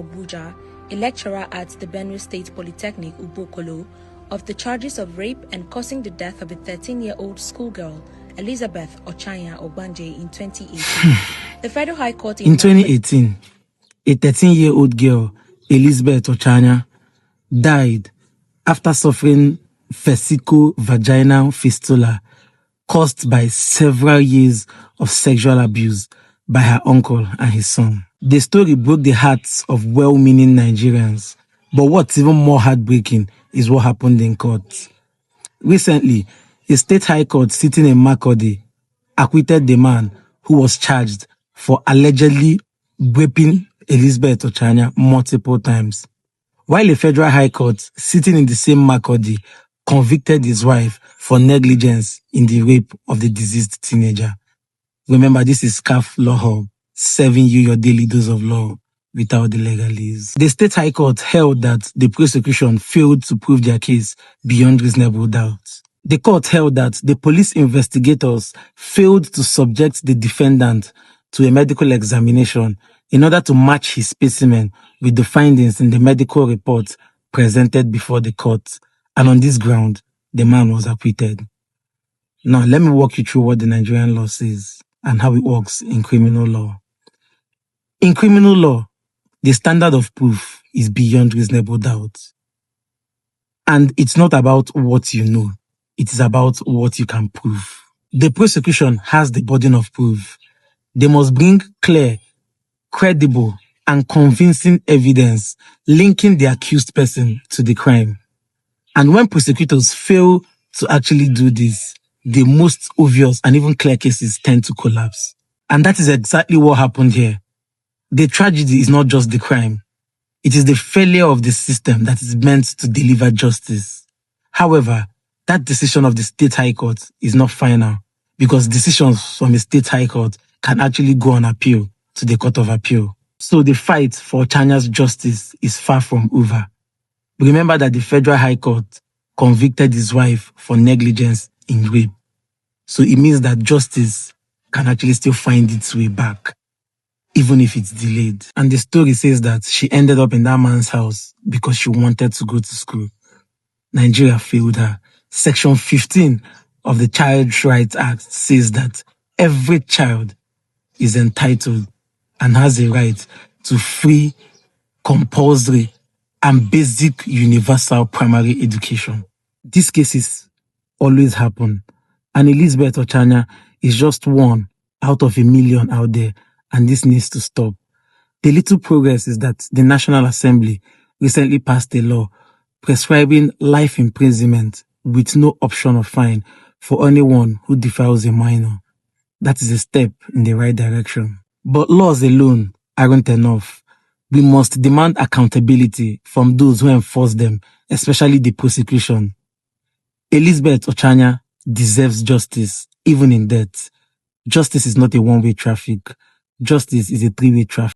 Abuja, a lecturer at the Benue State Polytechnic, Ubokolo, of the charges of rape and causing the death of a 13-year-old schoolgirl, Elizabeth Ochanya Ogbanje, in 2018. The Federal High Court in 2018, a 13-year-old girl, Elizabeth Ochanya, died after suffering vesico-vaginal fistula caused by several years of sexual abuse by her uncle and his son. The story broke the hearts of well-meaning Nigerians, but what's even more heartbreaking is what happened in court. Recently, a state high court sitting in Makurdi acquitted the man who was charged for allegedly raping Elizabeth Ochanya multiple times, while a federal high court sitting in the same Makurdi convicted his wife for negligence in the rape of the deceased teenager. Remember, this is CAF Law Hub, serving you your daily dose of law without the legalese. The state high court held that the prosecution failed to prove their case beyond reasonable doubt. The court held that the police investigators failed to subject the defendant to a medical examination in order to match his specimen with the findings in the medical report presented before the court, and on this ground, the man was acquitted. Now, let me walk you through what the Nigerian law says and how it works in criminal law. In criminal law, the standard of proof is beyond reasonable doubt. And it's not about what you know, it is about what you can prove. The prosecution has the burden of proof. They must bring clear, credible, and convincing evidence linking the accused person to the crime. And when prosecutors fail to actually do this, the most obvious and even clear cases tend to collapse. And that is exactly what happened here. The tragedy is not just the crime. It is the failure of the system that is meant to deliver justice. However, that decision of the state high court is not final, because decisions from a state high court can actually go on appeal to the Court of Appeal. So the fight for Ochanya's justice is far from over. Remember that the Federal High Court convicted his wife for negligence in rape. So it means that justice can actually still find its way back, even if it's delayed. And the story says that she ended up in that man's house because she wanted to go to school. Nigeria failed her. Section 15 of the Child Rights Act says that every child is entitled and has a right to free, compulsory, and basic universal primary education. These cases always happen, and Elizabeth Ochanya is just one out of a million out there, and this needs to stop. The little progress is that the National Assembly recently passed a law prescribing life imprisonment with no option of fine for anyone who defiles a minor. That is a step in the right direction. But laws alone aren't enough. We must demand accountability from those who enforce them, especially the prosecution. Elizabeth Ochanya deserves justice, even in death. Justice is not a one-way traffic. Justice is a three-way traffic.